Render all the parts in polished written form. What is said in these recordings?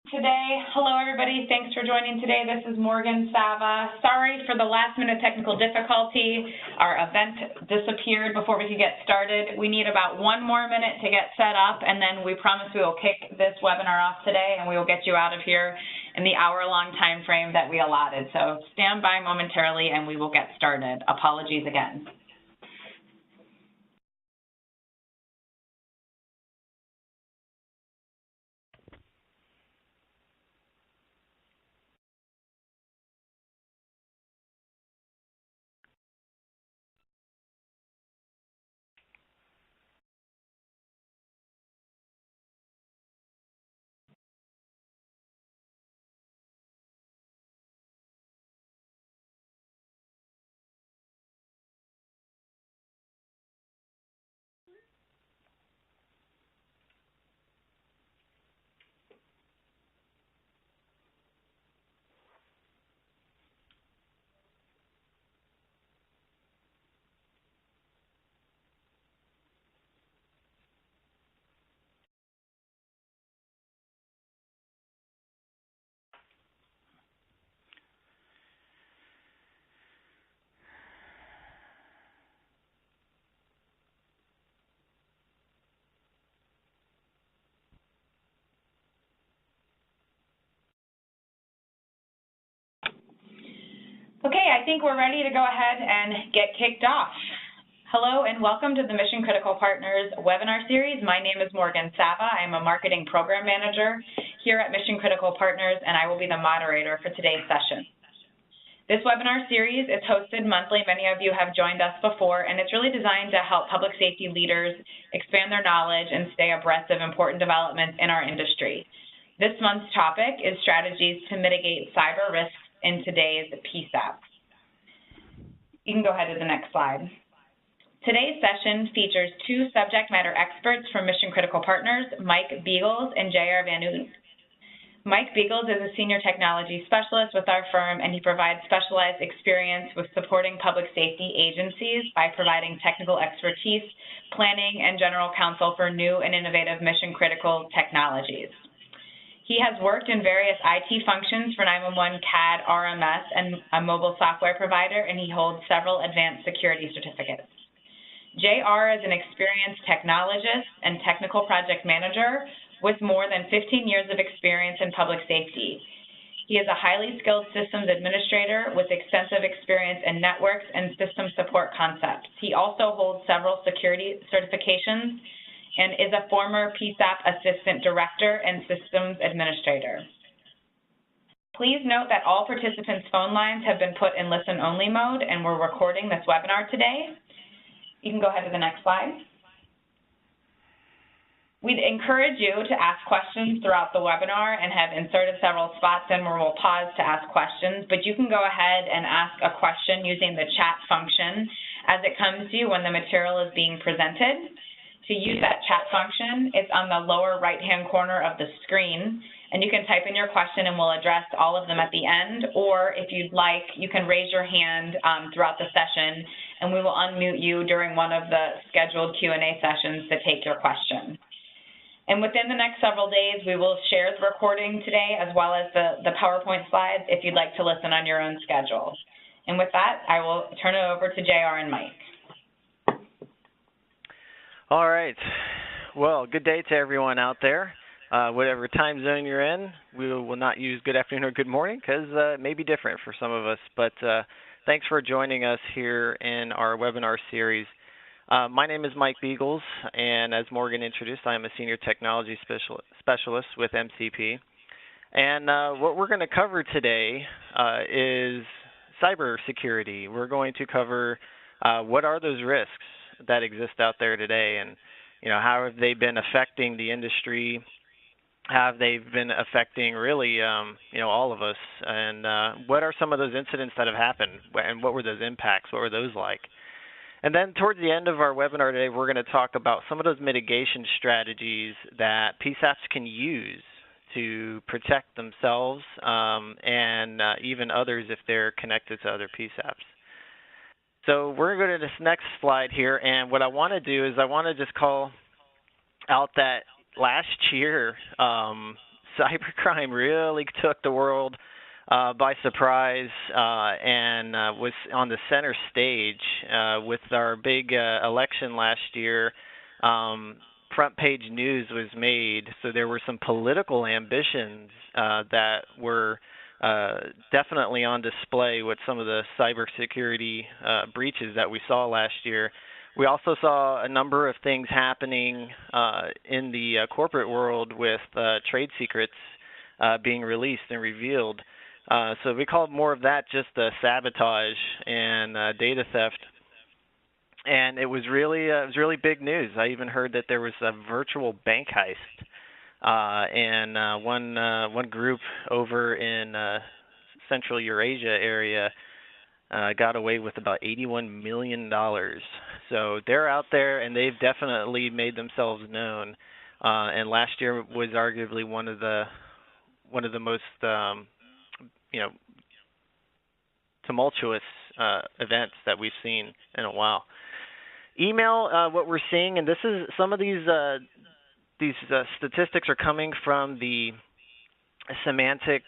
Today. Hello, everybody. Thanks for joining today. This is Morgan Sava. Sorry for the last-minute technical difficulty. Our event disappeared before we could get started. We need about 1 more minute to get set up, and then we promise we will kick this webinar off today, and we will get you out of here in the hour-long time frame that we allotted. So stand by momentarily, and we will get started. Apologies again. Okay, I think we're ready to go ahead and get kicked off. Hello and welcome to the Mission Critical Partners webinar series. My name is Morgan Sava. I'm a marketing program manager here at Mission Critical Partners, and I will be the moderator for today's session. This webinar series is hosted monthly. Many of you have joined us before, and it's really designed to help public safety leaders expand their knowledge and stay abreast of important developments in our industry. This month's topic is strategies to mitigate cyber risks in today's PSAPs. You can go ahead to the next slide. Today's session features 2 subject matter experts from Mission Critical Partners, Mike Beagles and J.R. Van Uten. Mike Beagles is a senior technology specialist with our firm, and he provides specialized experience with supporting public safety agencies by providing technical expertise, planning, and general counsel for new and innovative mission-critical technologies. He has worked in various IT functions for 911 CAD, RMS, and a mobile software provider, and he holds several advanced security certificates. JR is an experienced technologist and technical project manager with more than 15 years of experience in public safety. He is a highly skilled systems administrator with extensive experience in networks and system support concepts. He also holds several security certifications and is a former PSAP Assistant Director and Systems Administrator. Please note that all participants' phone lines have been put in listen-only mode, and we're recording this webinar today. You can go ahead to the next slide. We'd encourage you to ask questions throughout the webinar and have inserted several spots in where we'll pause to ask questions, but you can go ahead and ask a question using the chat function as it comes to you when the material is being presented. To use that chat function, it's on the lower right-hand corner of the screen, and you can type in your question and we'll address all of them at the end, or if you'd like, you can raise your hand throughout the session, and we will unmute you during one of the scheduled Q&A sessions to take your question. And within the next several days, we will share the recording today as well as the PowerPoint slides if you'd like to listen on your own schedule. And with that, I will turn it over to JR and Mike. All right. Well, good day to everyone out there. Whatever time zone you're in, we will not use good afternoon or good morning because it may be different for some of us. But thanks for joining us here in our webinar series. My name is Mike Beagles, and as Morgan introduced, I am a Senior Technology Specialist with MCP. And what we're going to cover today is cybersecurity. We're going to cover what are those risks that exist out there today, and how have they been affecting the industry? Have they been affecting really all of us? And what are some of those incidents that have happened, and what were those impacts? What were those like? And then towards the end of our webinar today, we're going to talk about some of those mitigation strategies that PSAPs can use to protect themselves and even others if they're connected to other PSAPs. So we're going to go to this next slide here, and what I want to do is I want to just call out that last year, cybercrime really took the world by surprise and was on the center stage with our big election last year. Front page news was made, so there were some political ambitions that were definitely on display with some of the cybersecurity breaches that we saw last year. We also saw a number of things happening in the corporate world with trade secrets being released and revealed. So we called more of that just sabotage and data theft. And it was really big news. I even heard that there was a virtual bank heist, and one group over in Central Eurasia area got away with about $81 million. So they're out there, and they've definitely made themselves known. And last year was arguably one of the most tumultuous events that we've seen in a while. Email, what we're seeing, and this is some of these statistics are coming from the Semantic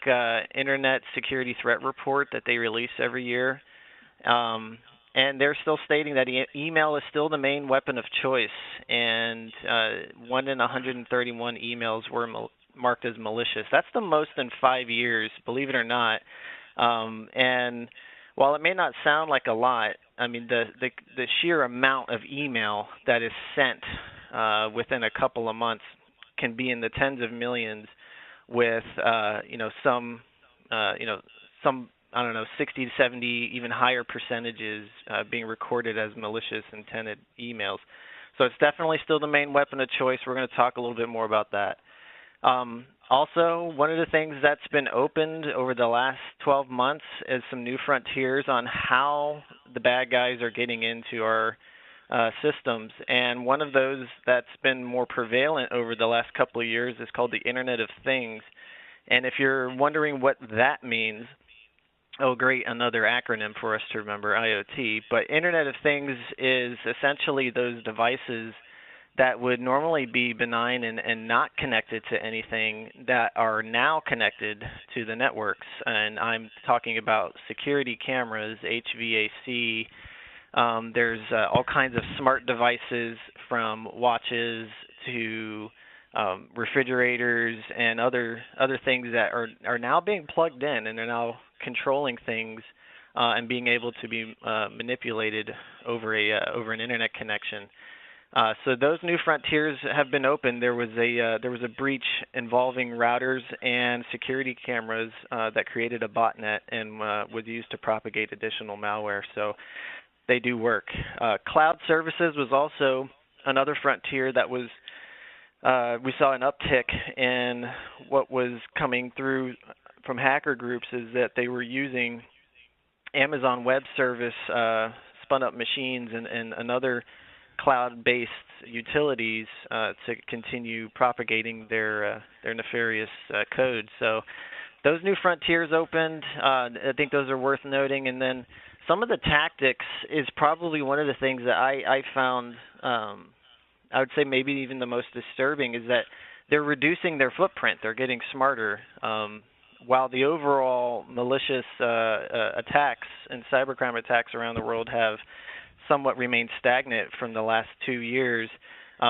Internet Security Threat Report that they release every year. And they're still stating that email is still the main weapon of choice, and 1 in 131 emails were marked as malicious. That's the most in 5 years, believe it or not. And while it may not sound like a lot, I mean, the sheer amount of email that is sent within a couple of months can be in the tens of millions, with some I don't know, 60 to 70, even higher percentages being recorded as malicious intended emails. So it's definitely still the main weapon of choice. We're going to talk a little bit more about that. Also, one of the things that's been opened over the last 12 months is some new frontiers on how the bad guys are getting into our systems. And one of those that's been more prevalent over the last couple of years is called the Internet of Things. And if you're wondering what that means, oh, great, another acronym for us to remember, IoT. But Internet of Things is essentially those devices that would normally be benign and not connected to anything that are now connected to the networks. And I'm talking about security cameras, HVAC. There's all kinds of smart devices, from watches to refrigerators and other things that are now being plugged in, and are now controlling things and being able to be manipulated over an internet connection. So those new frontiers have been opened. There was a breach involving routers and security cameras that created a botnet and was used to propagate additional malware. So they do work. Cloud services was also another frontier that was. We saw an uptick in what was coming through from hacker groups, is that they were using Amazon Web Service spun up machines and other cloud-based utilities to continue propagating their nefarious code. So those new frontiers opened. I think those are worth noting. And then some of the tactics is probably one of the things that I found, I would say maybe even the most disturbing, is that they're reducing their footprint. They're getting smarter. While the overall malicious attacks and cybercrime attacks around the world have somewhat remained stagnant from the last 2 years,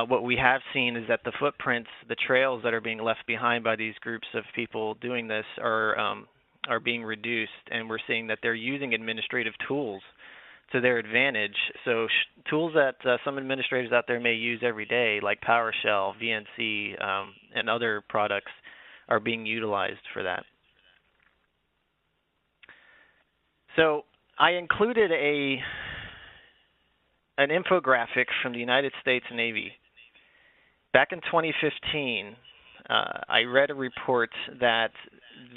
what we have seen is that the footprints, the trails that are being left behind by these groups of people doing this are being reduced, and we're seeing that they're using administrative tools to their advantage. So tools that some administrators out there may use every day, like PowerShell, VNC, and other products, are being utilized for that. So I included an infographic from the United States Navy. Back in 2015, I read a report that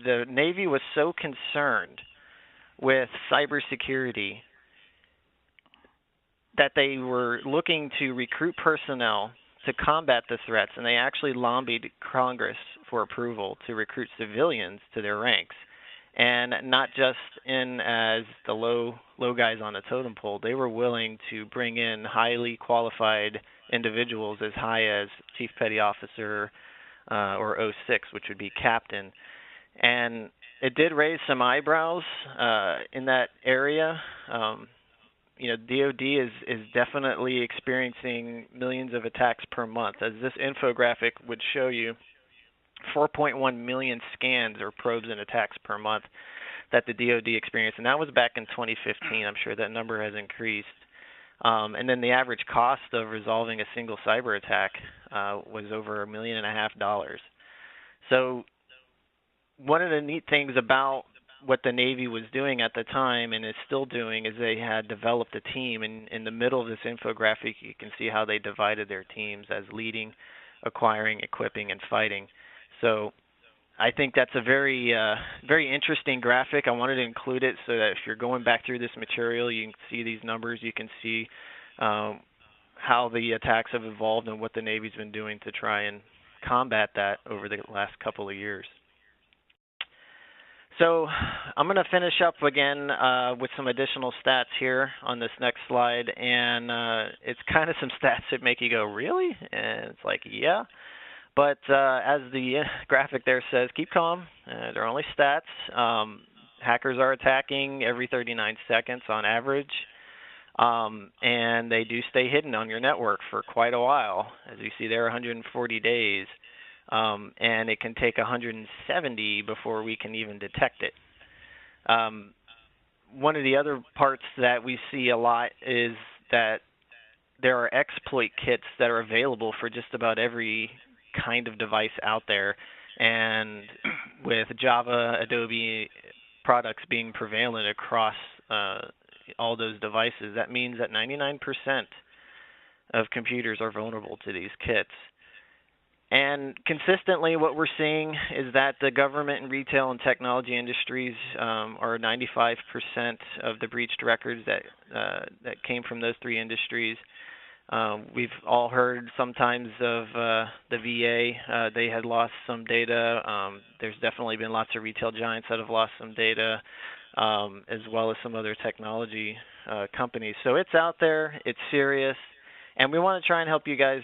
the Navy was so concerned with cybersecurity that they were looking to recruit personnel to combat the threats, and they actually lobbied Congress for approval to recruit civilians to their ranks, and not just in as the low guys on the totem pole. They were willing to bring in highly qualified individuals as high as Chief Petty Officer, or 06, which would be captain. And it did raise some eyebrows in that area. DoD is definitely experiencing millions of attacks per month. As this infographic would show you, 4.1 million scans or probes and attacks per month that the DoD experienced, and that was back in 2015. I'm sure that number has increased. And then the average cost of resolving a single cyber attack was over $1.5 million. So one of the neat things about what the Navy was doing at the time and is still doing is they had developed a team. And in the middle of this infographic, you can see how they divided their teams as leading, acquiring, equipping, and fighting. So I think that's a very interesting graphic. I wanted to include it so that if you're going back through this material, you can see these numbers. You can see how the attacks have evolved and what the Navy's been doing to try and combat that over the last couple of years. So I'm going to finish up again with some additional stats here on this next slide, and it's kind of some stats that make you go, really? And it's like, yeah. But as the graphic there says, keep calm. They're only stats. Hackers are attacking every 39 seconds on average, and they do stay hidden on your network for quite a while. As you see there, 140 days. And it can take 170 before we can even detect it. One of the other parts that we see a lot is that there are exploit kits that are available for just about every kind of device out there. And with Java, Adobe products being prevalent across all those devices, that means that 99% of computers are vulnerable to these kits. And consistently what we're seeing is that the government and retail and technology industries are 95% of the breached records that came from those three industries. We've all heard sometimes of the VA. They had lost some data. There's definitely been lots of retail giants that have lost some data, as well as some other technology companies. So it's out there. It's serious. And we want to try and help you guys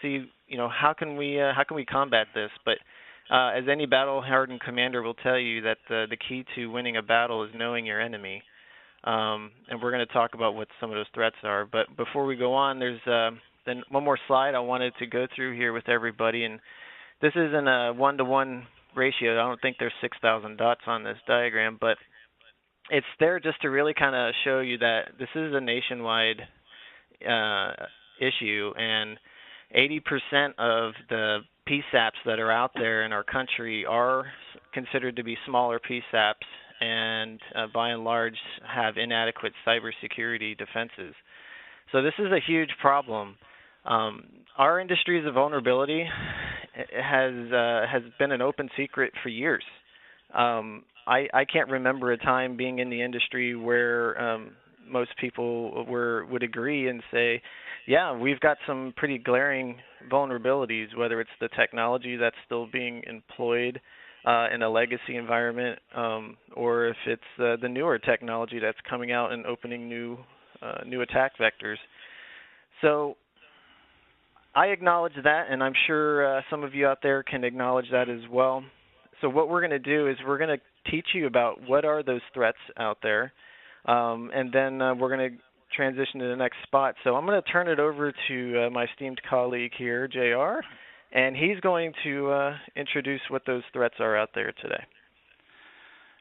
see, how can we combat this? But as any battle-hardened commander will tell you, that the key to winning a battle is knowing your enemy. And we're going to talk about what some of those threats are. But before we go on, there's then one more slide I wanted to go through here with everybody. And this isn't a one-to-one ratio. I don't think there's 6,000 dots on this diagram, but it's there just to really kind of show you that this is a nationwide issue, and 80% of the PSAPs that are out there in our country are considered to be smaller PSAPs, and by and large have inadequate cybersecurity defenses. So this is a huge problem. Our industries of vulnerability has been an open secret for years. I can't remember a time being in the industry where most people would agree and say, yeah, we've got some pretty glaring vulnerabilities, whether it's the technology that's still being employed in a legacy environment, or if it's the newer technology that's coming out and opening new attack vectors. So I acknowledge that, and I'm sure some of you out there can acknowledge that as well. So what we're going to do is we're going to teach you about what are those threats out there, and then we're going to transition to the next spot. So I'm going to turn it over to my esteemed colleague here, JR, and he's going to introduce what those threats are out there today.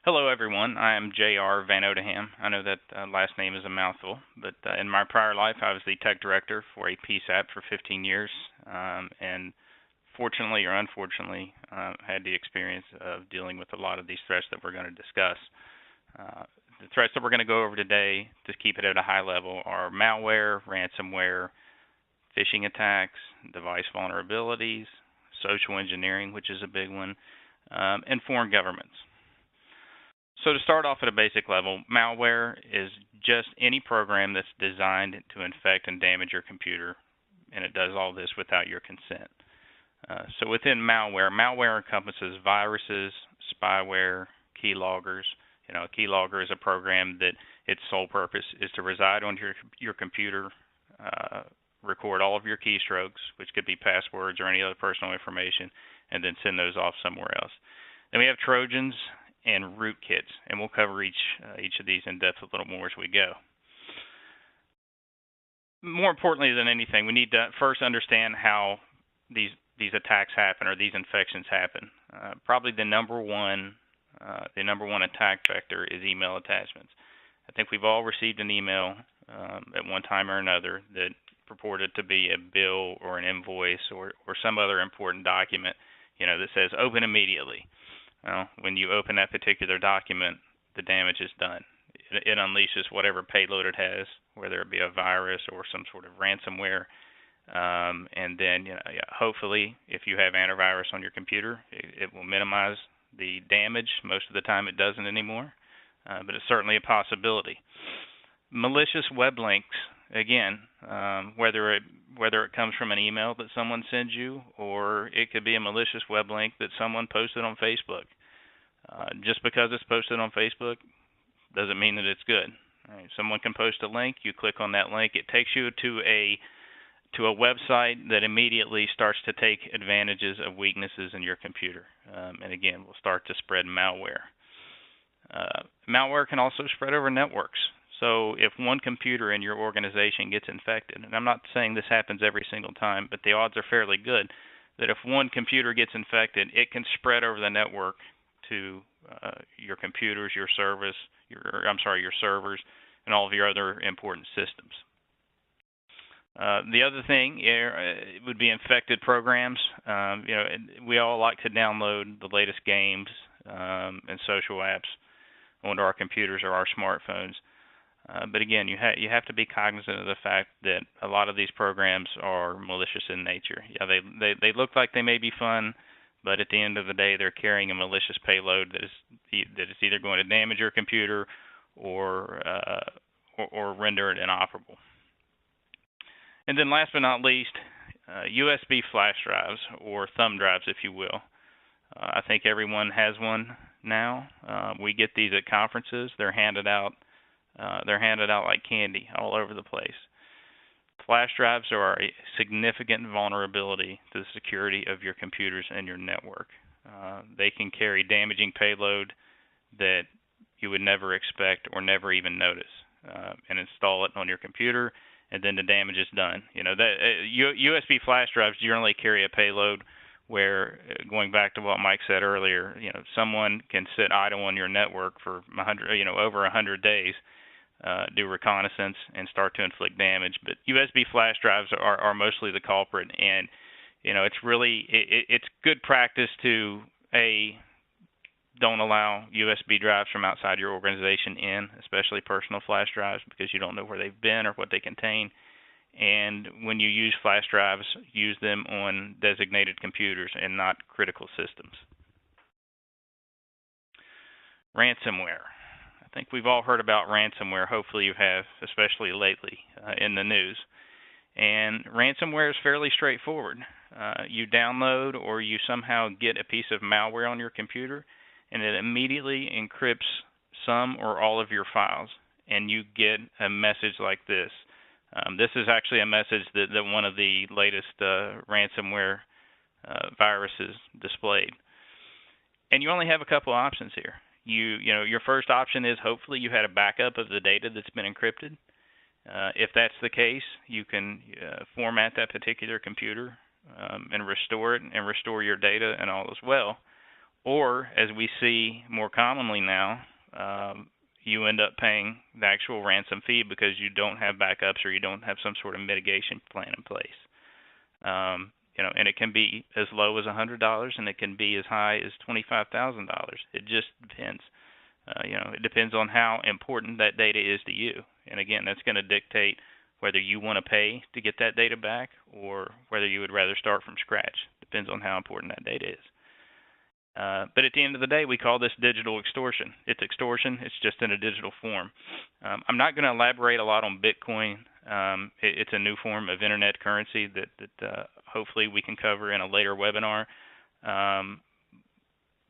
Hello, everyone. I am J.R. Van Odeham. I know that last name is a mouthful, but in my prior life, I was the tech director for a PSAP for 15 years, and fortunately or unfortunately, had the experience of dealing with a lot of these threats that we're going to discuss. The threats that we're going to go over today, to keep it at a high level, are malware, ransomware, phishing attacks, device vulnerabilities, social engineering, which is a big one, and foreign governments. So to start off at a basic level, malware is just any program that's designed to infect and damage your computer, and it does all this without your consent. So within malware, malware encompasses viruses, spyware, keyloggers. A keylogger is a program that its sole purpose is to reside on your computer, record all of your keystrokes, which could be passwords or any other personal information, and then send those off somewhere else. Then we have Trojans and rootkits, and we'll cover each of these in depth a little more as we go. More importantly than anything, we need to first understand how these attacks happen or these infections happen. Probably the number one attack vector is email attachments. I think we've all received an email at one time or another that purported to be a bill or an invoice or some other important document, that says open immediately. Well, when you open that particular document, the damage is done. It unleashes whatever payload it has, whether it be a virus or some sort of ransomware. And then, hopefully, if you have antivirus on your computer, it will minimize the damage. Most of the time, it doesn't anymore, but it's certainly a possibility. Malicious web links, again, whether it comes from an email that someone sends you, or it could be a malicious web link that someone posted on Facebook. Just because it's posted on Facebook doesn't mean that it's good. All right, someone can post a link, you click on that link, it takes you to a website that immediately starts to take advantages of weaknesses in your computer, and again, will start to spread malware. Malware can also spread over networks. So if one computer in your organization gets infected, and I'm not saying this happens every single time, but the odds are fairly good that if one computer gets infected, it can spread over the network to your computers, your servers, and all of your other important systems. The other thing would be infected programs. We all like to download the latest games and social apps onto our computers or our smartphones. But again, you have to be cognizant of the fact that a lot of these programs are malicious in nature. Yeah, they look like they may be fun, but at the end of the day, they're carrying a malicious payload that is either going to damage your computer or render it inoperable. And then last but not least, USB flash drives, or thumb drives, if you will. I think everyone has one now. We get these at conferences. They're handed out like candy all over the place. Flash drives are a significant vulnerability to the security of your computers and your network. They can carry damaging payload that you would never expect or never even notice, and install it on your computer, and then the damage is done. USB flash drives generally carry a payload where, going back to what Mike said earlier, someone can sit idle on your network for over 100 days, do reconnaissance and start to inflict damage. But USB flash drives are mostly the culprit, and it's good practice to don't allow USB drives from outside your organization in, especially personal flash drives, because you don't know where they've been or what they contain. And when you use flash drives, use them on designated computers and not critical systems. Ransomware. I think we've all heard about ransomware. Hopefully you have, especially lately in the news. And ransomware is fairly straightforward. You download or you somehow get a piece of malware on your computer, and it immediately encrypts some or all of your files, and you get a message like this. This is actually a message that one of the latest ransomware viruses displayed. And you only have a couple options here. Your first option is hopefully you had a backup of the data that's been encrypted. If that's the case, you can format that particular computer and restore it and restore your data and all as well. Or, as we see more commonly now, you end up paying the actual ransom fee because you don't have backups or you don't have some sort of mitigation plan in place. And it can be as low as $100, and it can be as high as $25,000. It just depends. It depends on how important that data is to you. And again, that's going to dictate whether you want to pay to get that data back or whether you would rather start from scratch. Depends on how important that data is. But at the end of the day, we call this digital extortion. It's extortion. It's just in a digital form. I'm not going to elaborate a lot on Bitcoin. It's a new form of internet currency that hopefully we can cover in a later webinar.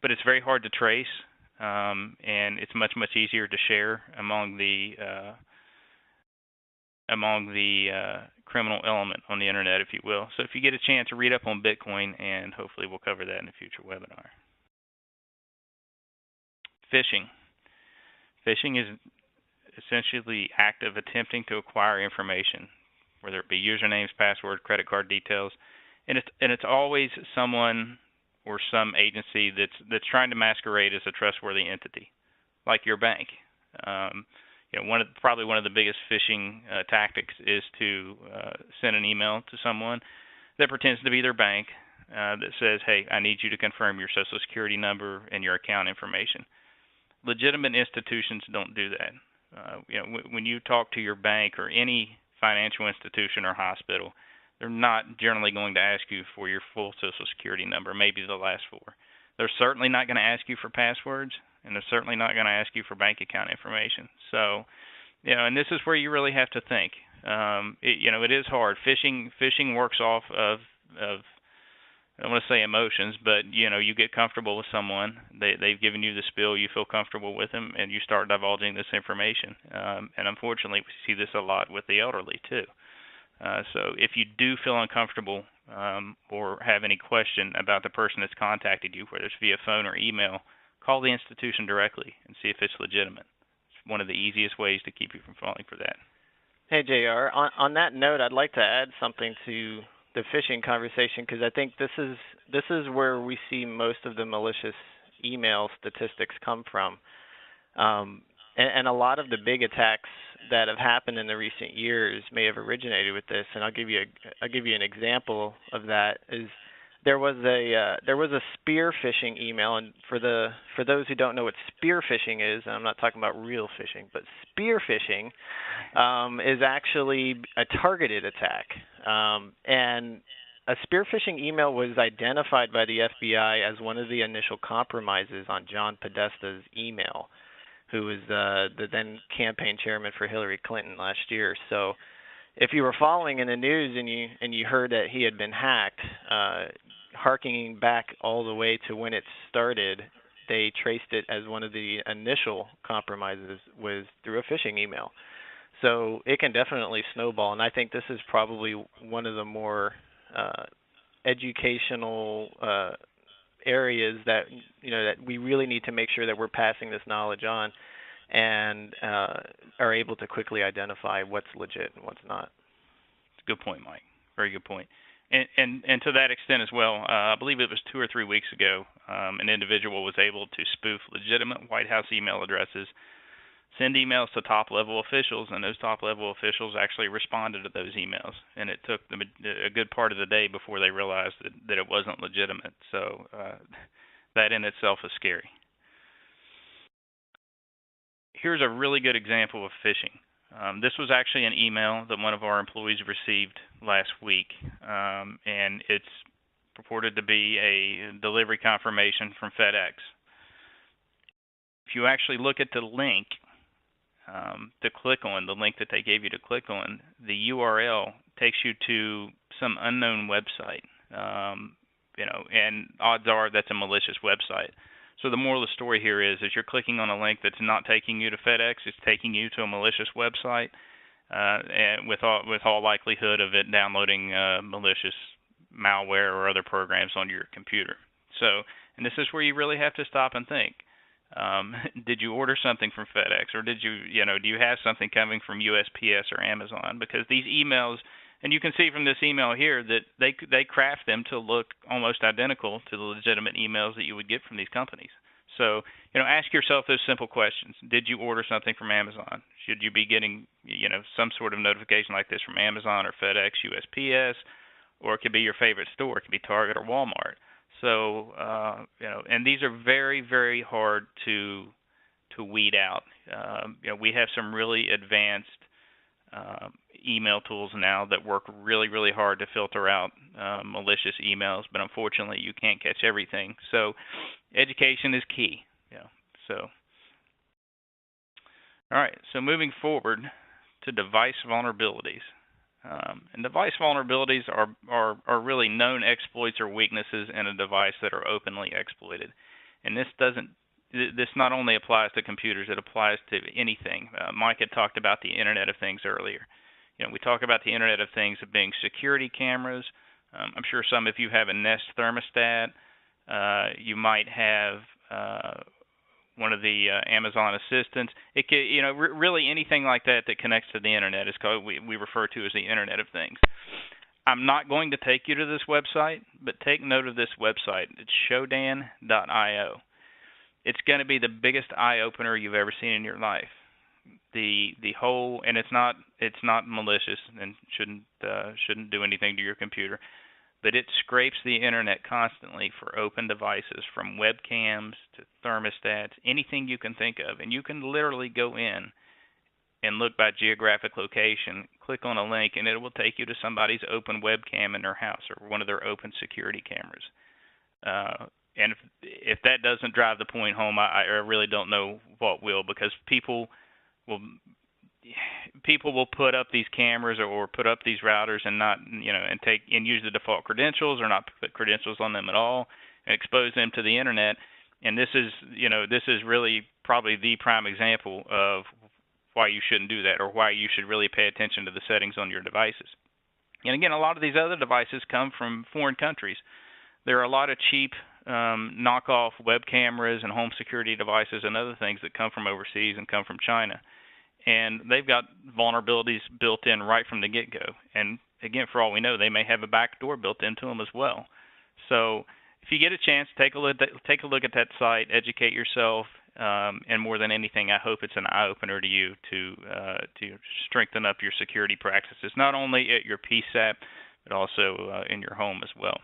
But it's very hard to trace, and it's much easier to share among the among the criminal element on the internet, if you will. So if you get a chance, read up on Bitcoin, and hopefully we'll cover that in a future webinar. Phishing. Phishing is essentially the act of attempting to acquire information, whether it be usernames, passwords, credit card details, and it's always someone or some agency that's trying to masquerade as a trustworthy entity, like your bank. Probably one of the biggest phishing tactics is to send an email to someone that pretends to be their bank that says, "Hey, I need you to confirm your Social Security number and your account information." Legitimate institutions don't do that. When you talk to your bank or any financial institution or hospital, they're not generally going to ask you for your full Social Security number, maybe the last four. They're certainly not going to ask you for passwords, and they're certainly not going to ask you for bank account information. So, and this is where you really have to think. It is hard. Phishing works off of I don't want to say emotions, but you get comfortable with someone. They've given you the spiel. You feel comfortable with them, and you start divulging this information. And unfortunately, we see this a lot with the elderly too. So if you do feel uncomfortable or have any question about the person that's contacted you, whether it's via phone or email, call the institution directly and see if it's legitimate. It's one of the easiest ways to keep you from falling for that. Hey, JR, on that note, I'd like to add something to the phishing conversation, because I think this is where we see most of the malicious email statistics come from. And a lot of the big attacks that have happened in the recent years may have originated with this. And I'll give you an example of that. Is there was a spear phishing email, and for those who don't know what spear phishing is, and I'm not talking about real phishing, but spear phishing is actually a targeted attack. And a spear phishing email was identified by the FBI as one of the initial compromises on John Podesta's email, who was the then campaign chairman for Hillary Clinton last year. So if you were following in the news and you heard that he had been hacked, harkening back all the way to when it started, they traced it as one of the initial compromises was through a phishing email. So it can definitely snowball, and I think this is probably one of the more educational areas that that we really need to make sure that we're passing this knowledge on, and are able to quickly identify what's legit and what's not. Good point, Mike. Very good point. And to that extent as well, I believe it was 2 or 3 weeks ago, an individual was able to spoof legitimate White House email addresses, send emails to top-level officials, and those top-level officials actually responded to those emails. And it took them a good part of the day before they realized that it wasn't legitimate. So that in itself is scary. Here's a really good example of phishing. This was actually an email that one of our employees received last week, and it's purported to be a delivery confirmation from FedEx. If you actually look at the link to click on, the link that they gave you to click on, the URL takes you to some unknown website, and odds are that's a malicious website. So the moral of the story here is you're clicking on a link that's not taking you to FedEx, it's taking you to a malicious website, and with all likelihood of it downloading malicious malware or other programs onto your computer. So, and this is where you really have to stop and think. Did you order something from FedEx, or did do you have something coming from USPS or Amazon? Because these emails, and you can see from this email here that they craft them to look almost identical to the legitimate emails that you would get from these companies. So, ask yourself those simple questions. Did you order something from Amazon? Should you be getting, some sort of notification like this from Amazon or FedEx, USPS, or it could be your favorite store. It could be Target or Walmart. So, and these are very, very hard to weed out. We have some really advanced email tools now that work really, really hard to filter out malicious emails, but unfortunately you can't catch everything. So education is key. All right, so moving forward to device vulnerabilities. And device vulnerabilities are really known exploits or weaknesses in a device that are openly exploited. And this not only applies to computers, it applies to anything. Mike had talked about the Internet of Things earlier. We talk about the Internet of Things of being security cameras. I'm sure some of you have a Nest thermostat. You might have one of the Amazon assistants. It could, really anything like that that connects to the internet is called we refer to as the Internet of Things. I'm not going to take you to this website, but take note of this website. It's shodan.io. It's going to be the biggest eye opener you've ever seen in your life. The whole, and it's not malicious and shouldn't do anything to your computer, but it scrapes the internet constantly for open devices, from webcams to thermostats, anything you can think of, and you can literally go in and look by geographic location, click on a link, and it will take you to somebody's open webcam in their house or one of their open security cameras. And if that doesn't drive the point home, I really don't know what will, because people will put up these cameras or put up these routers and not, and use the default credentials or not put credentials on them at all and expose them to the internet. And this is really probably the prime example of why you shouldn't do that, or why you should really pay attention to the settings on your devices. And again, a lot of these other devices come from foreign countries. There are a lot of cheap knockoff web cameras and home security devices and other things that come from overseas and come from China. And they've got vulnerabilities built in right from the get-go. And again, for all we know, they may have a backdoor built into them as well. So if you get a chance, take a look at that site, educate yourself, and more than anything, I hope it's an eye-opener to you to strengthen up your security practices, not only at your PSAP, but also in your home as well.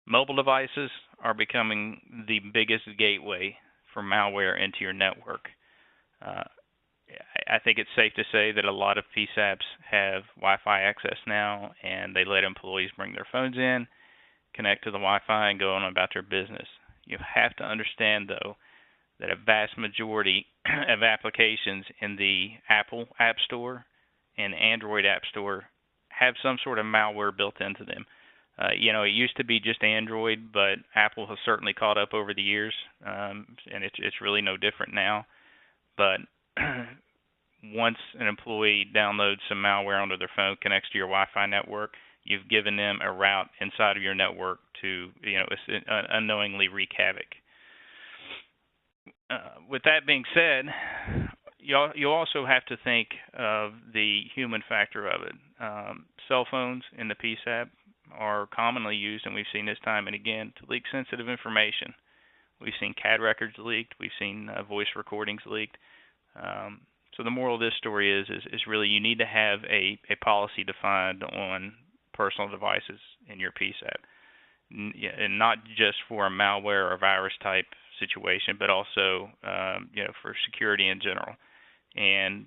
Mobile devices are becoming the biggest gateway for malware into your network. I think it's safe to say that a lot of PSAPs have Wi-Fi access now, and they let employees bring their phones in, connect to the Wi-Fi, and go on about their business. You have to understand, though, that a vast majority of applications in the Apple App Store and Android App Store have some sort of malware built into them. It used to be just Android, but Apple has certainly caught up over the years, and it's really no different now. But once an employee downloads some malware onto their phone, connects to your Wi-Fi network, you've given them a route inside of your network to, unknowingly wreak havoc. With that being said, you also have to think of the human factor of it. Cell phones in the PSAP are commonly used, and we've seen this time and again, to leak sensitive information. We've seen CAD records leaked. We've seen voice recordings leaked. So the moral of this story is really you need to have a policy defined on personal devices in your PSAP, and not just for a malware or virus type situation, but also for security in general. And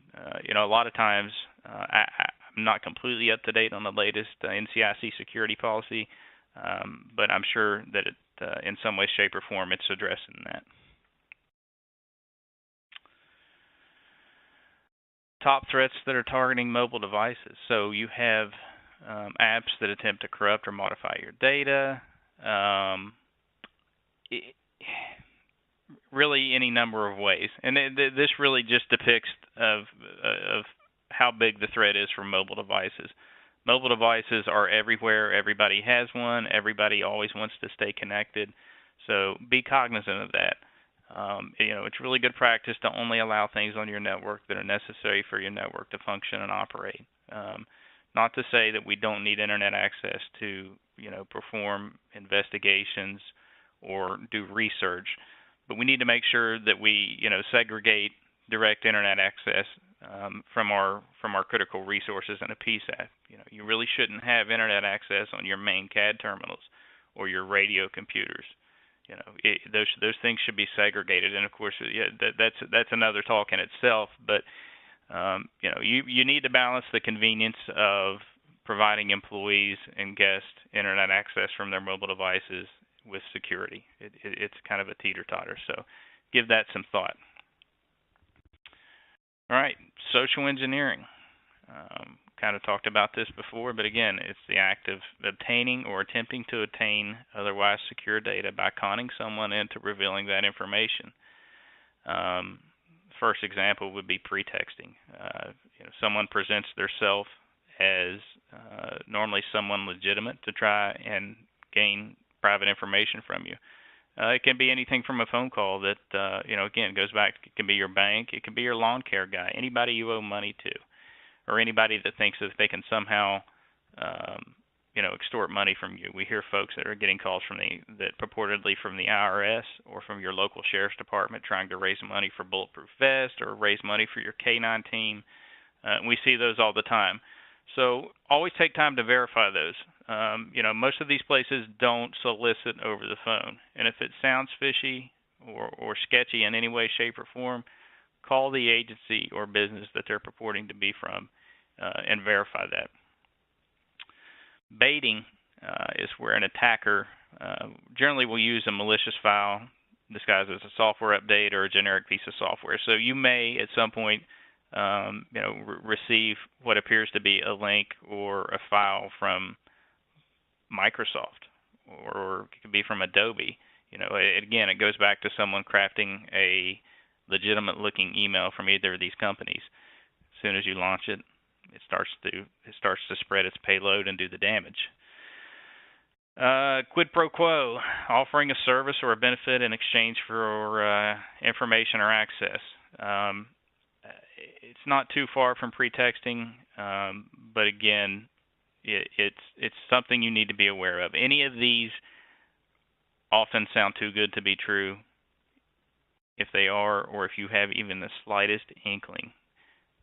a lot of times I'm not completely up to date on the latest NCIC security policy, but I'm sure that it, in some way, shape, or form, it's addressing that. Top threats that are targeting mobile devices. So you have apps that attempt to corrupt or modify your data. Really, any number of ways, and this really just depicts of how big the threat is for mobile devices. Mobile devices are everywhere. Everybody has one. Everybody always wants to stay connected. So be cognizant of that. It's really good practice to only allow things on your network that are necessary for your network to function and operate. Not to say that we don't need internet access to, perform investigations or do research, but we need to make sure that we, segregate direct internet access from our critical resources in a PSAP. You really shouldn't have internet access on your main CAD terminals or your radio computers. Those things should be segregated, and of course, that's another talk in itself. But you need to balance the convenience of providing employees and guests internet access from their mobile devices with security. It's kind of a teeter-totter, so give that some thought. All right, social engineering. Kind of talked about this before, but again, it's the act of obtaining or attempting to obtain otherwise secure data by conning someone into revealing that information. first example would be pretexting. Someone presents themselves as normally someone legitimate to try and gain private information from you. It can be anything from a phone call that, again, goes back. It can be your bank. It can be your lawn care guy, anybody you owe money to, or anybody that thinks that they can somehow, extort money from you. We hear folks that are getting calls that purportedly from the IRS or from your local sheriff's department trying to raise money for bulletproof vest or raise money for your K-9 team. We see those all the time. So always take time to verify those. Most of these places don't solicit over the phone. And if it sounds fishy or sketchy in any way, shape, or form, call the agency or business that they're purporting to be from and verify that. Baiting is where an attacker generally will use a malicious file disguised as a software update or a generic piece of software. So you may at some point receive what appears to be a link or a file from Microsoft, or it could be from Adobe. Again, it goes back to someone crafting a legitimate-looking email from either of these companies. As soon as you launch it, it starts to spread its payload and do the damage. Quid pro quo, offering a service or a benefit in exchange for information or access. It's not too far from pretexting, but again, it's something you need to be aware of. Any of these often sound too good to be true. If they are, or if you have even the slightest inkling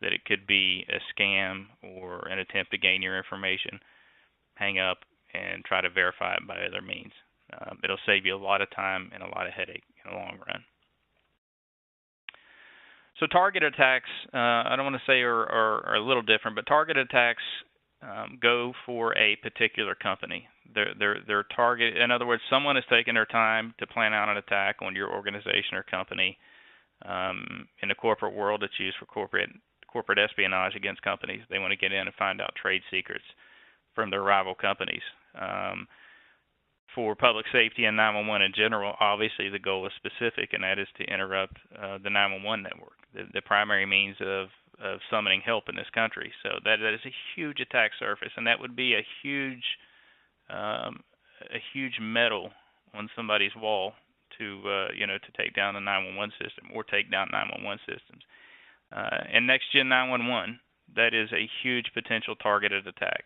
that it could be a scam or an attempt to gain your information, hang up and try to verify it by other means. It'll save you a lot of time and a lot of headache in the long run. So target attacks, I don't want to say are a little different, but target attacks go for a particular company. Their target, in other words, someone has taken their time to plan out an attack on your organization or company. In the corporate world, it's used for corporate espionage against companies. They want to get in and find out trade secrets from their rival companies. For public safety and 911 in general, obviously the goal is specific, and that is to interrupt the 911 network, the primary means of summoning help in this country. So that is a huge attack surface, and that would be a huge medal on somebody's wall to take down the 911 system or take down 911 systems. And next gen 911, that is a huge potential targeted attack.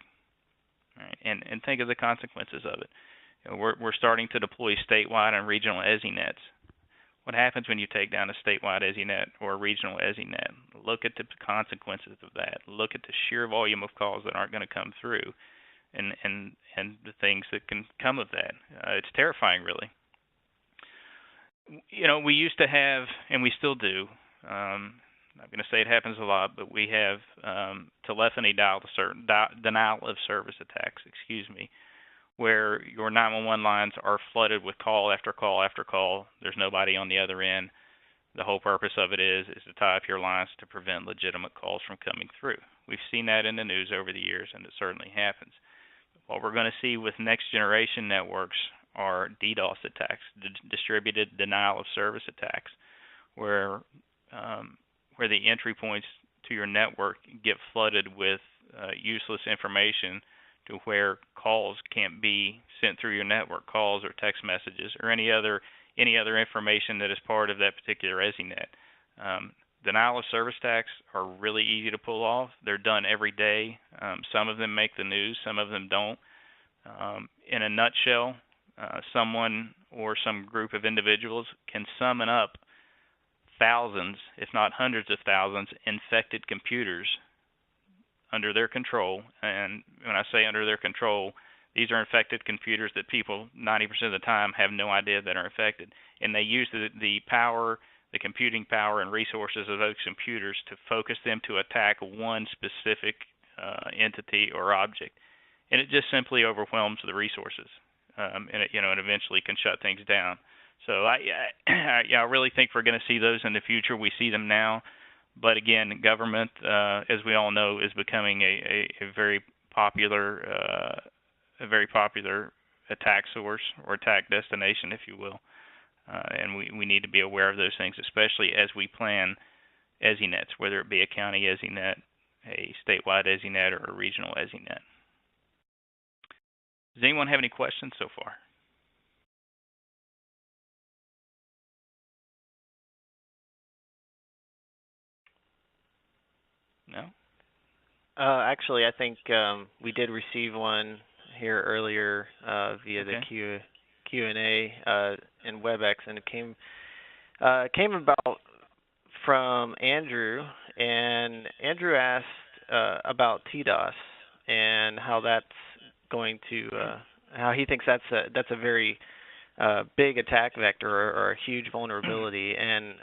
Right? And think of the consequences of it. We're starting to deploy statewide and regional EZNets. What happens when you take down a statewide EZNet or a regional EZNet? Look at the consequences of that. Look at the sheer volume of calls that aren't going to come through, and the things that can come of that. It's terrifying, really. We used to have, and we still do. I'm not going to say it happens a lot, but we have telephony denial of service attacks. Where your 911 lines are flooded with call after call after call. There's nobody on the other end. The whole purpose of it is to tie up your lines to prevent legitimate calls from coming through. We've seen that in the news over the years, and it certainly happens. What we're going to see with next generation networks are DDoS attacks, distributed denial of service attacks, where the entry points to your network get flooded with useless information to where calls can't be sent through your network, calls or text messages or any other information that is part of that particular EZNet. Denial of service attacks are really easy to pull off. They're done every day. Some of them make the news, some of them don't. In a nutshell, someone or some group of individuals can summon up thousands, if not hundreds of thousands, infected computers under their control. And when I say under their control, these are infected computers that people 90% of the time have no idea that are infected. And they use the power, the computing power and resources of those computers to focus them to attack one specific entity or object. And it just simply overwhelms the resources. And it eventually can shut things down. So I really think we're going to see those in the future. We see them now. But again, government, as we all know, is becoming a very popular attack source or attack destination, if you will. And we need to be aware of those things, especially as we plan ESINets, whether it be a county ESINet, a statewide ESINet, or a regional ESINet. Does anyone have any questions so far? No? Actually, I think we did receive one here earlier via the Q&A in WebEx, and it came about from Andrew, and Andrew asked about TDOS and how that's going to how he thinks that's a very big attack vector or a huge vulnerability. And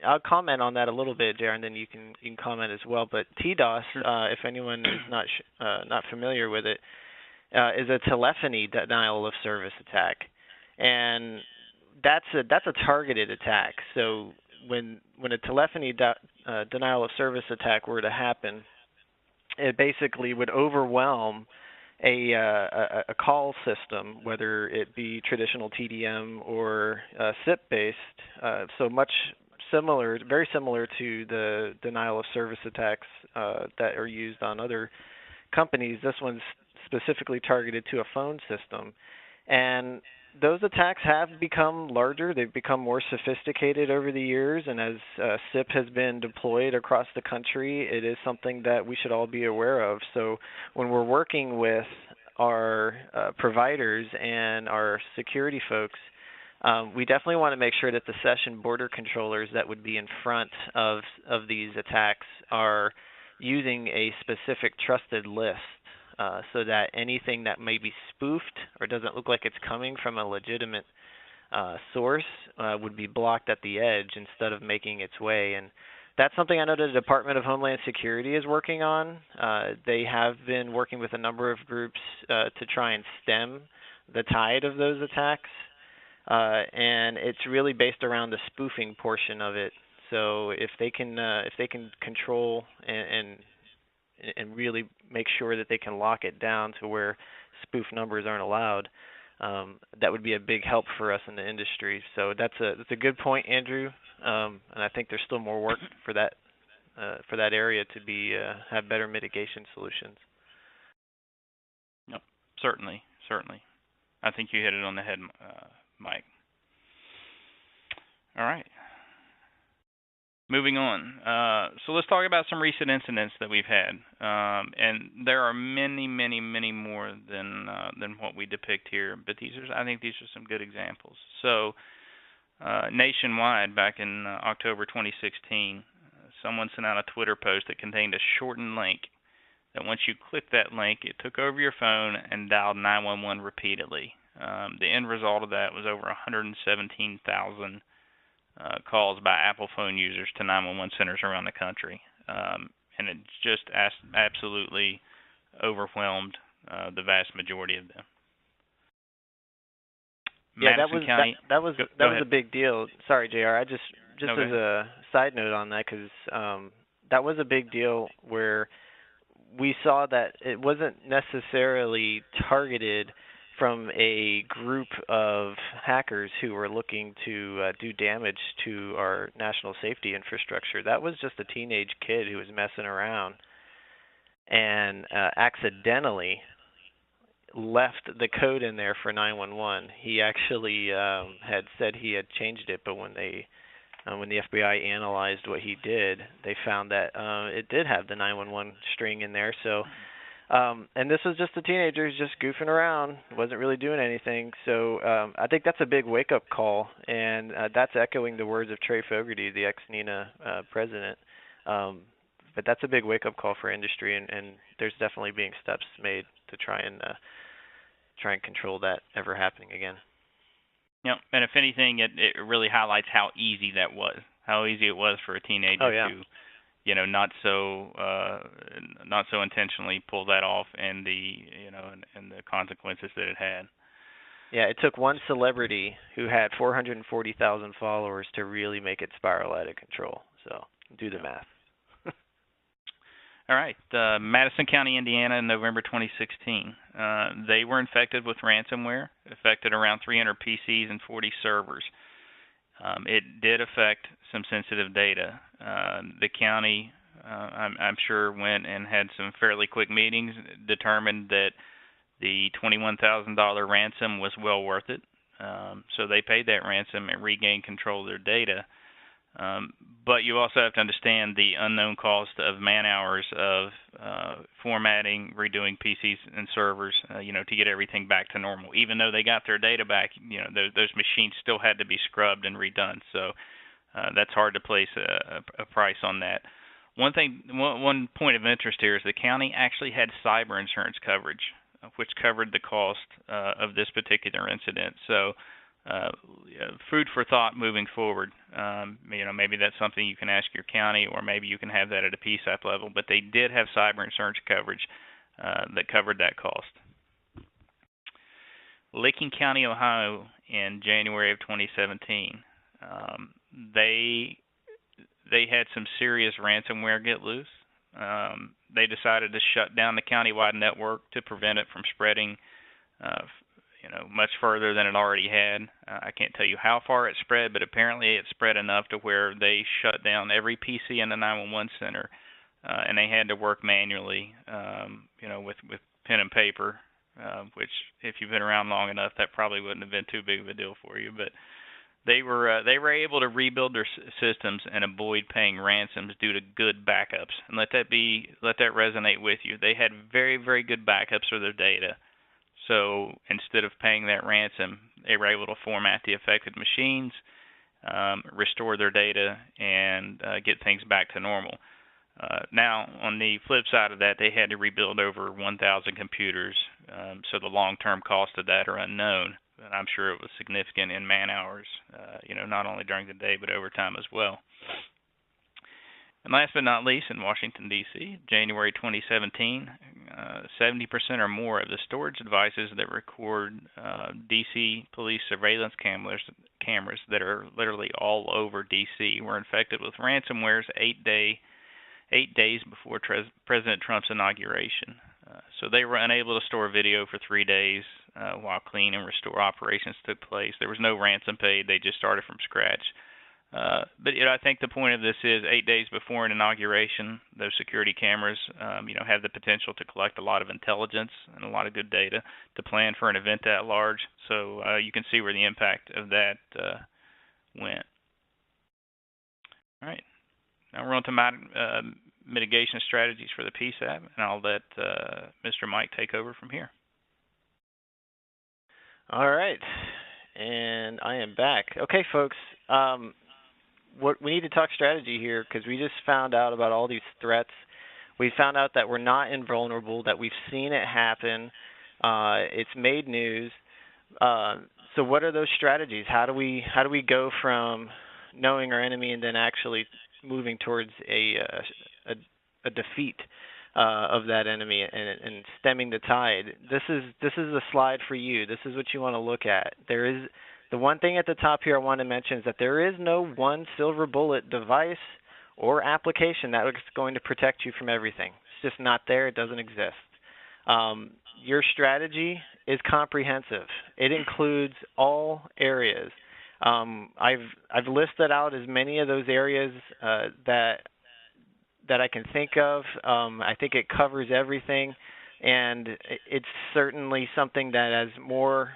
I'll comment on that a little bit, Jaron, and then you can comment as well. But TDOS, if anyone is not familiar with it, is a telephony denial of service attack, and that's a targeted attack. So when a telephony denial of service attack were to happen, it basically would overwhelm a call system, whether it be traditional TDM or SIP-based. So much similar, very similar to the denial of service attacks that are used on other companies. This one's specifically targeted to a phone system, and those attacks have become larger. They've become more sophisticated over the years, and as SIP has been deployed across the country, it is something that we should all be aware of. So when we're working with our providers and our security folks, we definitely want to make sure that the session border controllers that would be in front of these attacks are using a specific trusted list, so that anything that may be spoofed or doesn't look like it's coming from a legitimate source would be blocked at the edge instead of making its way. And that's something I know that the Department of Homeland Security is working on. They have been working with a number of groups to try and stem the tide of those attacks, and it's really based around the spoofing portion of it. So if they can control and really make sure that they can lock it down to where spoof numbers aren't allowed, that would be a big help for us in the industry. So that's a good point, Andrew, and I think there's still more work for that area to be have better mitigation solutions. Yep, certainly. I think you hit it on the head, Mike. All right. Moving on. So let's talk about some recent incidents that we've had, and there are many more than what we depict here. But I think these are some good examples. So nationwide, back in October 2016, someone sent out a Twitter post that contained a shortened link. That once you clicked that link, it took over your phone and dialed 911 repeatedly. The end result of that was over 117,000. Calls by Apple phone users to 911 centers around the country, and it just absolutely overwhelmed the vast majority of them. Yeah, that was a big deal. Sorry, JR. Just okay. As a side note on that, because that was a big deal where we saw that it wasn't necessarily targeted from a group of hackers who were looking to do damage to our national safety infrastructure. That was just a teenage kid who was messing around and accidentally left the code in there for 911. He actually had said he had changed it, but when the FBI analyzed what he did, they found that it did have the 911 string in there. So. And this was just a teenager who's just goofing around, wasn't really doing anything. So I think that's a big wake-up call, and that's echoing the words of Trey Fogarty, the ex-NENA president. But that's a big wake-up call for industry, and there's definitely being steps made to try and control that ever happening again. Yeah, and if anything, it really highlights how easy that was, how easy it was for a teenager to, not so intentionally pull that off, and the consequences that it had. Yeah, it took one celebrity who had 440,000 followers to really make it spiral out of control. So do the math. All right, Madison County, Indiana, in November 2016. They were infected with ransomware, affected around 300 PCs and 40 servers. It did affect some sensitive data. The county, I'm sure, went and had some fairly quick meetings, determined that the $21,000 ransom was well worth it. So they paid that ransom and regained control of their data. But you also have to understand the unknown cost of man hours of formatting, redoing PCs and servers, to get everything back to normal. Even though they got their data back, those machines still had to be scrubbed and redone. So that's hard to place a price on that. One point of interest here is the county actually had cyber insurance coverage, which covered the cost of this particular incident. So food for thought moving forward. Maybe that's something you can ask your county, or maybe you can have that at a PSAP level. But they did have cyber insurance coverage that covered that cost. Licking County, Ohio, in January of 2017, they had some serious ransomware get loose. They decided to shut down the countywide network to prevent it from spreading much further than it already had. I can't tell you how far it spread, but apparently it spread enough to where they shut down every PC in the 911 center, and they had to work manually, with pen and paper, which, if you've been around long enough, that probably wouldn't have been too big of a deal for you. But they were able to rebuild their systems and avoid paying ransoms due to good backups. And let that resonate with you. They had very, very good backups of their data. So instead of paying that ransom, they were able to format the affected machines, restore their data, and get things back to normal. Now, on the flip side of that, they had to rebuild over 1,000 computers, so the long-term costs of that are unknown. But I'm sure it was significant in man hours, not only during the day but overtime as well. And last but not least, in Washington, D.C., January 2017, 70% or more of the storage devices that record D.C. police surveillance cameras that are literally all over D.C. were infected with ransomwares 8 days before President Trump's inauguration. So they were unable to store video for 3 days while clean and restore operations took place. There was no ransom paid. They just started from scratch. But I think the point of this is 8 days before an inauguration, those security cameras, have the potential to collect a lot of intelligence and a lot of good data to plan for an event that large. So you can see where the impact of that went. All right. Now we're on to mitigation strategies for the PSAP, and I'll let Mr. Mike take over from here. All right. And I am back. Okay, folks. We need to talk strategy here, because we just found out about all these threats. We found out that we're not invulnerable, that we've seen it happen. It's made news. So what are those strategies? How do we go from knowing our enemy and then actually moving towards a defeat of that enemy and stemming the tide? This is a slide for you. This is what you want to look at. The one thing at the top here I want to mention is that there is no one silver bullet device or application that is going to protect you from everything. It's just not there. It doesn't exist. Your strategy is comprehensive. It includes all areas. I've listed out as many of those areas that I can think of. I think it covers everything, and it's certainly something that as more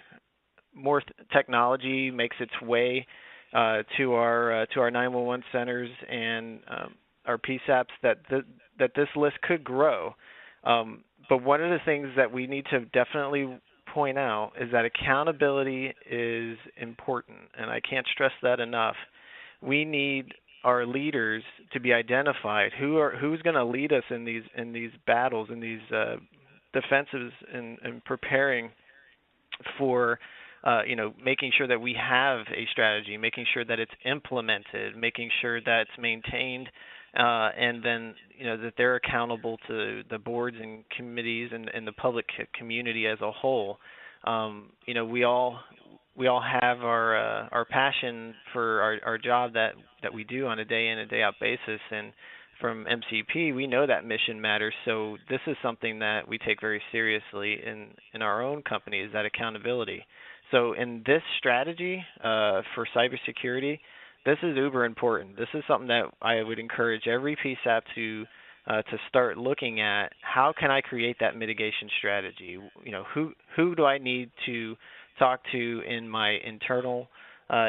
technology makes its way to our 911 centers and our PSAPs, that this list could grow. But one of the things that we need to definitely point out is that accountability is important, and I can't stress that enough. We need our leaders to be identified. Who's going to lead us in these battles, in these defensives, and preparing for making sure that we have a strategy, making sure that it's implemented, making sure that it's maintained, and then that they're accountable to the boards and committees and the public community as a whole. We all have our passion for our job that we do on a day in and day out basis, and from MCP we know that mission matters. So this is something that we take very seriously in our own company, is that accountability. So in this strategy for cybersecurity, this is uber important. This is something that I would encourage every PSAP to start looking at. How can I create that mitigation strategy? You know, who do I need to talk to in my internal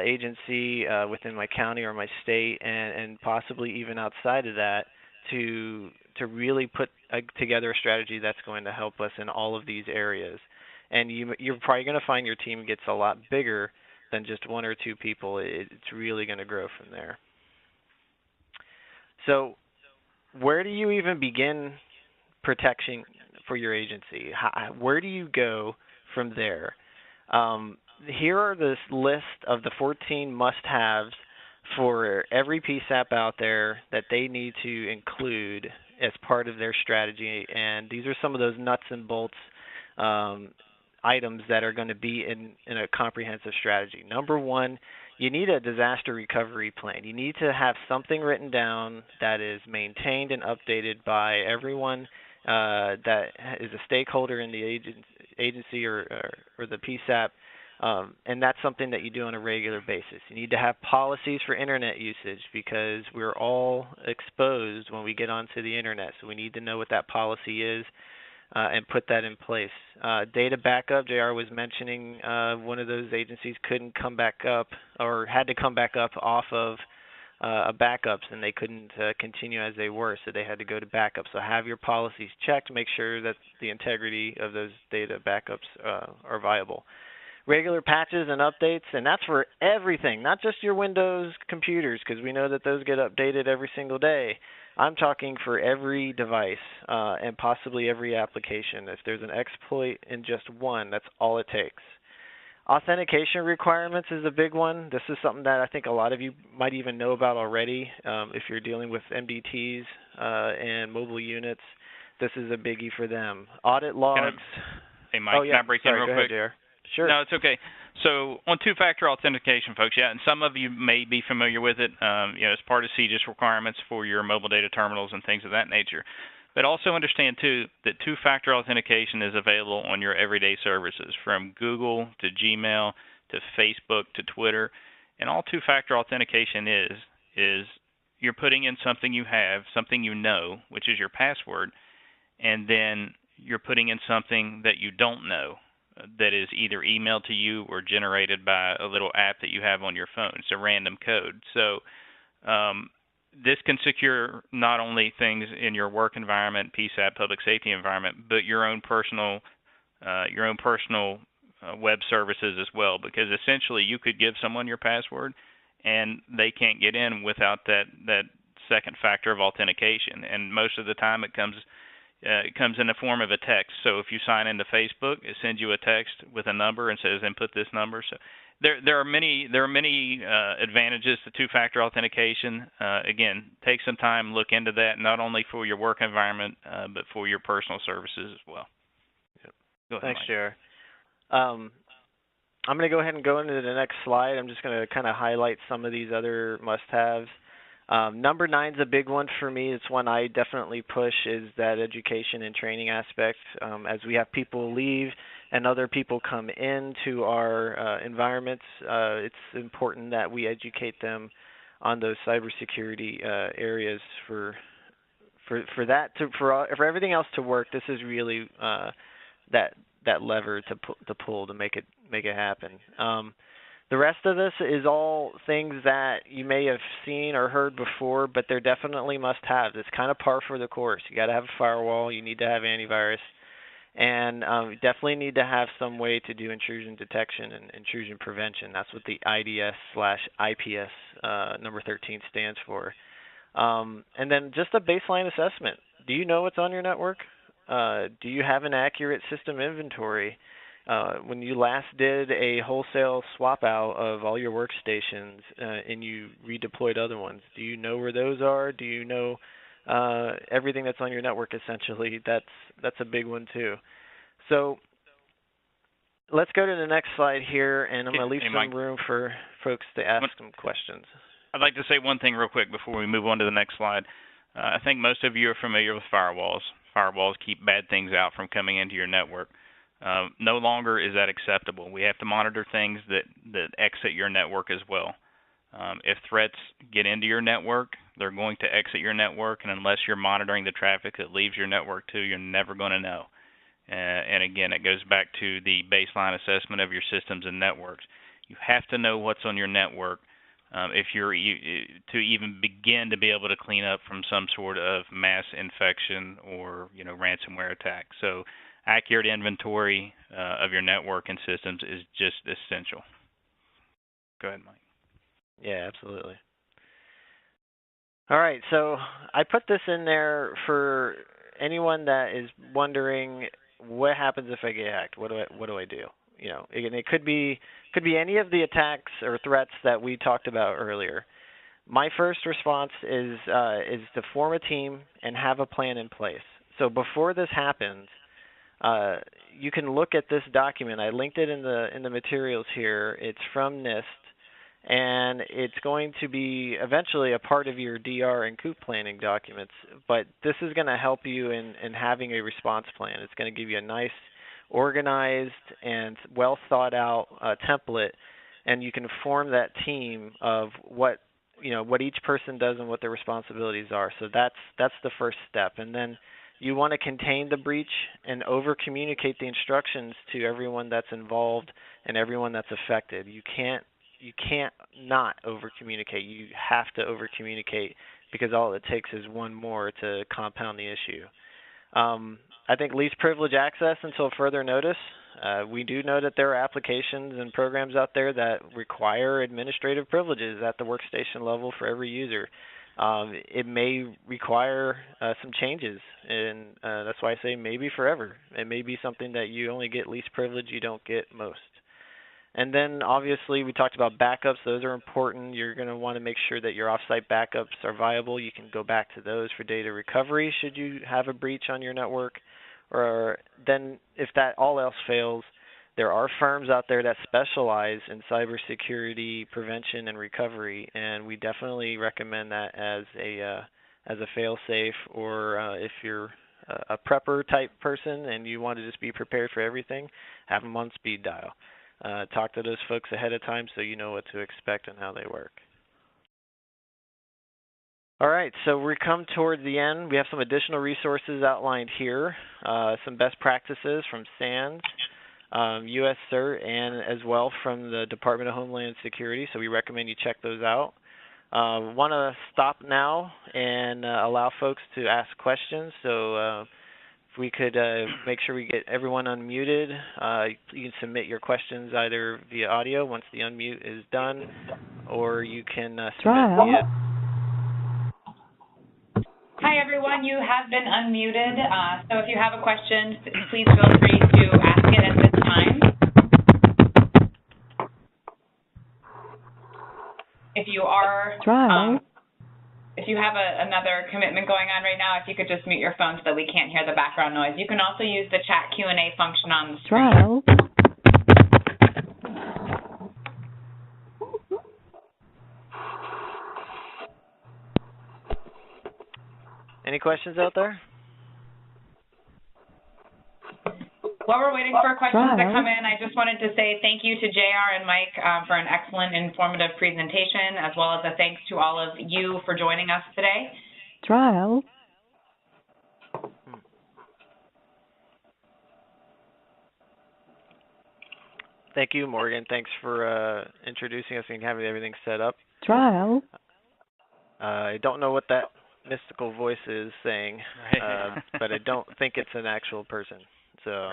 agency, within my county or my state, and possibly even outside of that, to really put together a strategy that's going to help us in all of these areas. And you're probably going to find your team gets a lot bigger than just one or two people. It's really going to grow from there. So where do you even begin protection for your agency? Where do you go from there? Here are this list of the 14 must-haves for every PSAP out there that they need to include as part of their strategy, and these are some of those nuts and bolts items that are going to be in a comprehensive strategy. Number one, you need a disaster recovery plan. You need to have something written down that is maintained and updated by everyone that is a stakeholder in the agency or the PSAP, and that's something that you do on a regular basis. You need to have policies for internet usage because we're all exposed when we get onto the internet, so we need to know what that policy is and put that in place. Data backup, JR was mentioning one of those agencies couldn't come back up or had to come back up off of backups, and they couldn't continue as they were, so they had to go to backup. So have your policies checked, make sure that the integrity of those data backups are viable. Regular patches and updates, and that's for everything, not just your Windows computers, because we know that those get updated every single day. I'm talking for every device and possibly every application. If there's an exploit in just one, that's all it takes. Authentication requirements is a big one. This is something that I think a lot of you might even know about already. If you're dealing with MDTs and mobile units, this is a biggie for them. Audit logs. Hey, Mike, can I break in real quick? Ahead, JR. Sure. No, it's okay. So on two-factor authentication, folks, yeah, and some of you may be familiar with it, as part of CGIS requirements for your mobile data terminals and things of that nature. But also understand, too, that two-factor authentication is available on your everyday services, from Google to Gmail to Facebook to Twitter. And all two-factor authentication is you're putting in something you have, something you know, which is your password, and then you're putting in something that you don't know, that is either emailed to you or generated by a little app that you have on your phone. It's a random code. So this can secure not only things in your work environment, PSAP, public safety environment, but your own personal web services as well. Because essentially, you could give someone your password, and they can't get in without that second factor of authentication. And most of the time, it comes in the form of a text. So if you sign into Facebook, it sends you a text with a number and says input this number. So there are many advantages to two-factor authentication. Again, take some time, look into that, not only for your work environment, but for your personal services as well. Yep. Go ahead, Thanks, Mike. JR. I'm going to go ahead and go into the next slide. I'm just going to kind of highlight some of these other must-haves. Number 9 is a big one for me. It's one I definitely push, is that education and training aspect. As we have people leave and other people come into our environments, it's important that we educate them on those cybersecurity areas for everything else to work. This is really that lever to pull to make it happen. The rest of this is all things that you may have seen or heard before, but they're definitely must-haves. It's kind of par for the course. You got to have a firewall. You need to have antivirus, and you definitely need to have some way to do intrusion detection and intrusion prevention. That's what the IDS/IPS number 13 stands for. And then just a baseline assessment. Do you know what's on your network? Do you have an accurate system inventory? When you last did a wholesale swap out of all your workstations and you redeployed other ones, do you know where those are? Do you know everything that's on your network essentially? That's a big one too. So let's go to the next slide here, and I'm going to leave some room for folks to ask some questions. I'd like to say one thing real quick before we move on to the next slide. I think most of you are familiar with firewalls. Firewalls keep bad things out from coming into your network. No longer is that acceptable. We have to monitor things that exit your network as well. If threats get into your network, they're going to exit your network, and unless you're monitoring the traffic that leaves your network too, you're never going to know. And again, it goes back to the baseline assessment of your systems and networks. You have to know what's on your network if you're to even begin to be able to clean up from some sort of mass infection or ransomware attack. So accurate inventory of your network and systems is just essential. Go ahead, Mike. Yeah, absolutely. All right, so I put this in there for anyone that is wondering what happens if I get hacked. What do I do? And it could be any of the attacks or threats that we talked about earlier. My first response is to form a team and have a plan in place. So before this happens, you can look at this document. I linked it in the materials here. It's from NIST. And it's going to be eventually a part of your DR and COOP planning documents, but this is going to help you in having a response plan. It's going to give you a nice, organized, and well thought out template, and you can form that team of what each person does and what their responsibilities are. So that's the first step, and then you want to contain the breach and over-communicate the instructions to everyone that's involved and everyone that's affected. You can't not over-communicate. You have to over-communicate because all it takes is one more to compound the issue. I think least privilege access until further notice. We do know that there are applications and programs out there that require administrative privileges at the workstation level for every user. It may require some changes, and that's why I say maybe forever. It may be something that you only get least privilege, you don't get most. And then obviously we talked about backups. Those are important. You're going to want to make sure that your offsite backups are viable. You can go back to those for data recovery should you have a breach on your network. Or then if that all else fails, there are firms out there that specialize in cybersecurity prevention and recovery, and we definitely recommend that as a fail-safe, or if you're a prepper type person and you want to just be prepared for everything, have them on speed dial. Talk to those folks ahead of time so you know what to expect and how they work. All right, so we come towards the end. We have some additional resources outlined here, some best practices from SANS, US CERT, and as well from the Department of Homeland Security, so we recommend you check those out. Want to stop now and allow folks to ask questions, so if we could make sure we get everyone unmuted. You can submit your questions either via audio once the unmute is done, or you can submit via... Hi everyone, you have been unmuted, so if you have a question, please feel free to ask it at this time. If you are, if you have another commitment going on right now, if you could just mute your phone so that we can't hear the background noise. You can also use the chat Q&A function on the screen. Any questions out there? While we're waiting for questions to come in, I just wanted to say thank you to JR and Mike for an excellent, informative presentation, as well as a thanks to all of you for joining us today. Thank you, Morgan. Thanks for introducing us and having everything set up. I don't know what that mystical voice is saying, but I don't think it's an actual person. So. All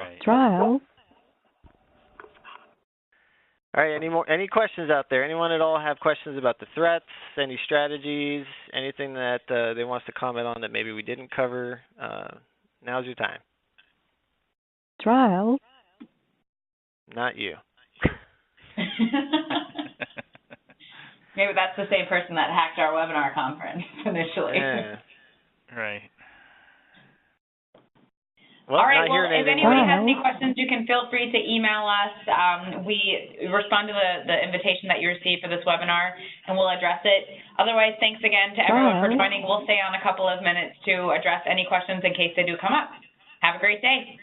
right. Any questions out there? Anyone at all have questions about the threats? Any strategies? Anything that they want us to comment on that maybe we didn't cover? Now's your time. Not you. Maybe that's the same person that hacked our webinar conference initially. Yeah. Right. Well, all right, well, if anybody has any questions, you can feel free to email us. We respond to the invitation that you received for this webinar, and we'll address it. Otherwise, thanks again to everyone for joining. We'll stay on a couple of minutes to address any questions in case they do come up. Have a great day.